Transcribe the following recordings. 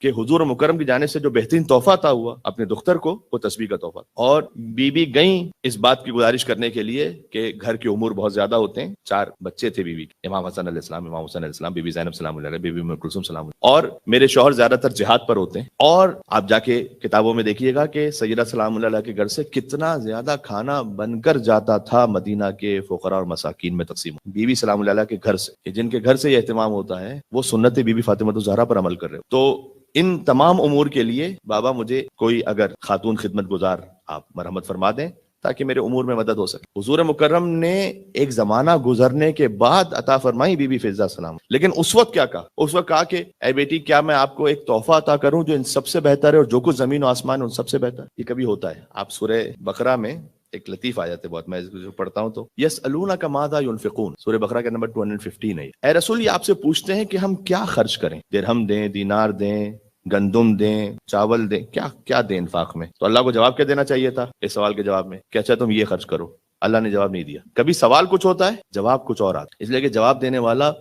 کہ حضور مکرم کی جانب سے جو بہترین تحفہ عطا ہوا اپنے دختر کو، وہ تسبیح کا تحفہ، اور بی بی گئیں اس بات کی گزارش کرنے کے لیے کہ گھر کے امور بہت زیادہ ہوتے ہیں، 4 بچے تھے بی بی کے، امام حسن علیہ السلام، امام حسین علیہ السلام، بی بی زینب سلام اللہ علیہ، بی بی ام کلثوم سلام اللہ، اور میرے شوہر زیادہ تر جہاد پر ہوتے ہیں، اور آپ جا کے کتابوں میں دیکھیے گا کہ سیدہ سلام اللہ علیہ کے گھر سے کتنا زیادہ کھانا بن کر جاتا تھا مدینہ کے فقراء اور مساکین میں تقسیم، بی بی سلام اللہ علیہ کے گھر سے، کہ جن کے گھر سے یہ اہتمام ہوتا ہے وہ سنت بی بی فاطمہ الزہرا پر عمل کر رہے ہو۔ تو ان تمام امور کے لیے بابا مجھے کوئی اگر خاتون خدمت گزار آپ مرحمت فرما دیں تاکہ میرے امور میں مدد ہو سکے۔ حضور مکرم نے ایک زمانہ گزرنے کے بعد عطا فرمائی بی بی فضہ سلام، لیکن اس وقت کیا کہا؟ اس وقت کہا کہ اے بیٹی کیا میں آپ کو ایک تحفہ عطا کروں جو ان سب سے بہتر ہے، اور جو کچھ زمین و آسمان ان سب سے بہتر۔ یہ کبھی ہوتا ہے؟ آپ سورہ بقرہ میں ایک لطیف آیت ہے، بہت میں پڑھتا ہوں تو یسألونک ماذا ینفقون، سورہ بقرہ کا نمبر 215 ہے۔ اے رسول یہ آپ سے پوچھتے ہیں کہ ہم کیا خرچ کریں، درہم دیں، دینار دیں، گندم دیں، چاول دیں، کیا دیں انفاق میں؟ تو اللہ کو جواب کیا دینا چاہیے تھا اس سوال کے جواب میں کہ اچھا تم یہ خرچ کرو۔ اللہ نے جواب نہیں دیا۔ کبھی سوال کچھ ہوتا ہے، جواب کچھ اور آتا ہے، اس لیے کہ جواب دینے والا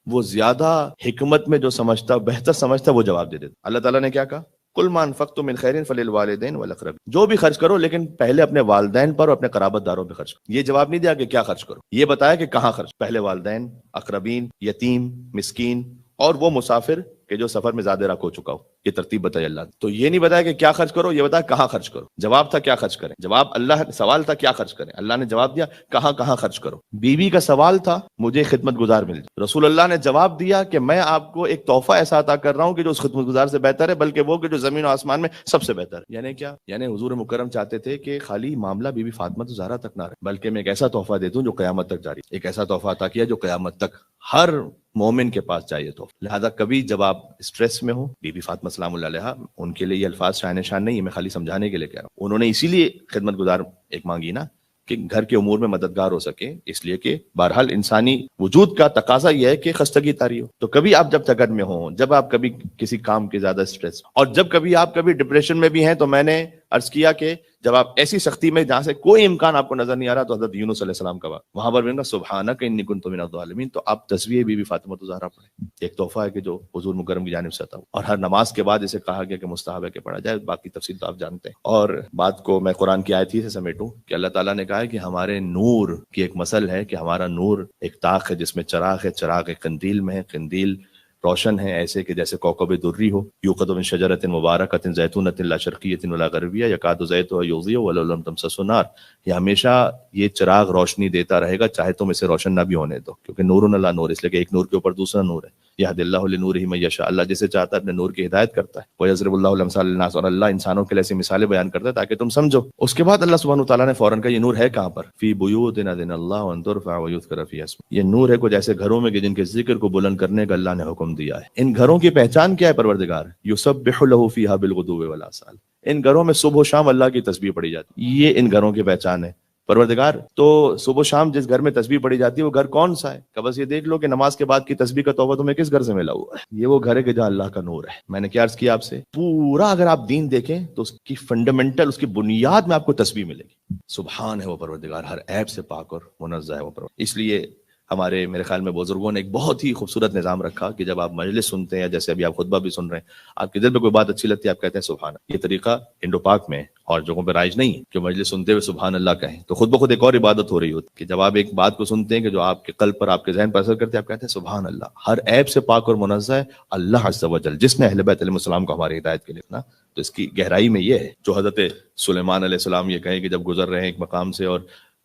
وہ زیادہ حکمت میں جو سمجھتا، بہتر سمجھتا، وہ جواب دے دیتا۔ اللہ تعالیٰ نے کیا کہا؟ قل ما انفقتم من خیر فللوالدین والاقربین، جو بھی خرچ کرو لیکن پہلے اپنے والدین پر اور اپنے قرابت داروں پہ خرچ کرو۔ یہ جواب نہیں دیا کہ کیا خرچ کرو، یہ بتایا کہ کہاں خرچ، پہلے والدین، اقربین، یتیم، مسکین، اور وہ مسافر کہ جو سفر میں زیادہ رکھ ہو چکا ہو، یہ ترتیب بتائی اللہ نے۔ تو یہ نہیں بتایا کہ کیا خرچ کرو، یہ بتایا کہاں خرچ کرو۔ جواب تھا کیا خرچ کریں، جواب اللہ، سوال تھا کیا خرچ کریں، اللہ نے جواب دیا کہاں خرچ کرو۔ بیوی کا سوال تھا مجھے خدمت گزار مل جائے، رسول اللہ نے جواب دیا کہ میں آپ کو ایک تحفہ ایسا عطا کر رہا ہوں کہ جو اس خدمت گزار سے بہتر ہے، بلکہ وہ کہ جو زمین و آسمان میں سب سے بہتر ہے۔ یعنی کیا؟ یعنی حضور مکرم چاہتے تھے کہ خالی معاملہ بی بی فاطمہ الزہرا تک نہ رہے، بلکہ میں ایک ایسا تحفہ دے دوں جو قیامت تک جاری، ایک ایسا تحفہ عطا کیا جو قیامت تک ہر مومن کے پاس چاہیے۔ تو لہذا کبھی جب آپ اسٹریس میں ہو، بی بی فاطمہ سلام اللہ علیہ، ان کے لیے یہ الفاظ شائن شان نہیں ہے، میں خالی سمجھانے کے لیے کہہ رہا ہوں، انہوں نے اسی لیے خدمت گزار ایک مانگی نا کہ گھر کے امور میں مددگار ہو سکے، اس لیے کہ بہرحال انسانی وجود کا تقاضا یہ ہے کہ خستگی طاری ہو۔ تو کبھی آپ جب تکڑ میں ہوں، جب آپ کبھی کسی کام کے زیادہ اسٹریس، اور جب کبھی آپ کبھی ڈپریشن میں بھی ہیں، تو میں نے عرض کیا کہ جب آپ ایسی سختی میں جہاں سے کوئی امکان آپ کو نظر نہیں آ رہا، تو حضرت یونس علیہ السلام کا وہاں پر بھی سبحانک انی کنت من الظالمین، تو آپ تسبیح بی بی فاطمہ الزہرا پڑھیں، ایک تحفہ ہے کہ جو حضور مکرم کی جانب سے عطا ہو، اور ہر نماز کے بعد اسے کہا گیا کہ مستحب ہے کہ پڑھا جائے، باقی تفصیل تو آپ جانتے ہیں۔ اور بات کو میں قرآن کی آیت ہی سے سمیٹوں کہ اللہ تعالیٰ نے کہا ہے کہ ہمارے نور کی ایک مثل ہے کہ ہمارا نور ایک طاق ہے جس میں چراغ ہے، چراغ ایک قندیل میں ہے، قندیل روشن ہے ایسے کہ جیسے کوكب دری ہو، یوقد من شجرۃ مبارکۃ زیتونۃ لا شرقیۃ ولا غربیہ یکاد زیتها یضیء ولو لم تمسسه نار، یہ ہمیشہ یہ چراغ روشنی دیتا رہے گا چاہے تم اسے روشن نہ بھی ہونے دو، کیونکہ نور علی نور، اس لیے کہ ایک نور کے اوپر دوسرا نور ہے۔ یہد اللہ لنورہ من یشاء، اللہ جسے چاہتا ہے اپنے نور کی ہدایت کرتا ہے۔ ویضرب اللہ الامثال للناس، اور اللہ انسانوں کے لیے ایسی مثالیں بیان کرتا ہے تاکہ تم سمجھو۔ اس کے بعد اللہ سبحانہ وتعالیٰ نے فوراً کہا یہ نور ہے کہاں پر؟ فی بیوت اذن اللہ ان ترفع ویذکر فیہا اسمہ، یہ نور ہے کو جیسے گھروں میں کہ جن کے ذکر کو بلند کرنے کا اللہ نے حکم دیا ہے۔ ان گھروں کی پہچان کیا ہے پروردگار؟ یسبح لہ فیہا بالغدو والآصال، ان گھروں میں صبح و شام اللہ کی تسبیح پڑھی جاتی ہے، یہ ان گھروں کی پہچان ہے پروردگار۔ تو صبح و شام جس گھر میں تسبیح پڑھی جاتی ہے وہ گھر کون سا ہے؟ کہ بس یہ دیکھ لو کہ نماز کے بعد کی تسبیح کا توبہ تمہیں کس گھر سے ملا ہوا ہے؟ یہ وہ گھر ہے کہ جہاں اللہ کا نور ہے۔ میں نے کیا عرض کیا آپ سے، پورا اگر آپ دین دیکھیں تو اس کی فنڈامنٹل، اس کی بنیاد میں آپ کو تسبیح ملے گی۔ سبحان ہے وہ پروردگار، ہر عیب سے پاک اور منزہ ہے وہ پروردگار۔ اس لیے ہمارے میرے خیال میں بزرگوں نے ایک بہت ہی خوبصورت نظام رکھا کہ جب آپ مجلس سنتے ہیں، جیسے ابھی آپ خطبہ بھی سن رہے ہیں، آپ کے دل پہ کوئی بات اچھی لگتی ہے، آپ کہتے ہیں سبحان اللہ۔ یہ طریقہ انڈو پاک میں اور جگہوں پہ رائج نہیں ہے کہ مجلس سنتے ہوئے سبحان اللہ کہیں، تو خود بخود ایک اور عبادت ہو رہی ہوتی کہ جب آپ ایک بات کو سنتے ہیں کہ جو آپ کے قلب پر، آپ کے ذہن پر اثر کرتے ہیں، آپ کہتے ہیں سبحان اللہ، ہر عیب سے پاک اور منزہ ہے اللہ عز و جل، جس نے اہل بیت علیہ السلام کو ہماری ہدایت کے لیے نا۔ تو اس کی گہرائی میں یہ ہے جو حضرت سلیمان علیہ السلام یہ کہیں کہ جب گزر رہے ہیں ایک مقام سے اور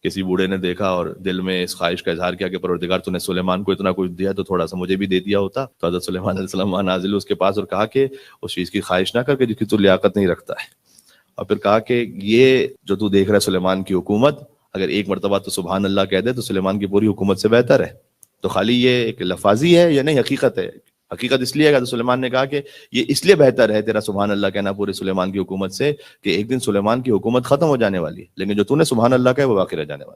کسی بوڑھے نے دیکھا اور دل میں اس خواہش کا اظہار کیا کہ پروردگار تو نے سلیمان کو اتنا کچھ دیا تو تھوڑا سا مجھے بھی دے دیا ہوتا، تو حضرت سلیمان علیہ السلام وہاں نازل ہوئے اس کے پاس اور کہا کہ اس چیز کی خواہش نہ کر کے جس کی تو لیاقت نہیں رکھتا ہے، اور پھر کہا کہ یہ جو تو دیکھ رہا ہے سلیمان کی حکومت، اگر ایک مرتبہ تو سبحان اللہ کہہ دے تو سلیمان کی پوری حکومت سے بہتر ہے۔ تو خالی یہ ایک لفاظی ہے یا نہیں، حقیقت ہے۔ حقیقت اس لیے ہے کہ سلیمان نے کہا کہ یہ اس لیے بہتر ہے تیرا سبحان اللہ کہنا پورے سلیمان کی حکومت سے کہ ایک دن سلیمان کی حکومت ختم ہو جانے والی ہے، لیکن جو تو نے سبحان اللہ کہا وہ باقی رہ جانے والا ہے۔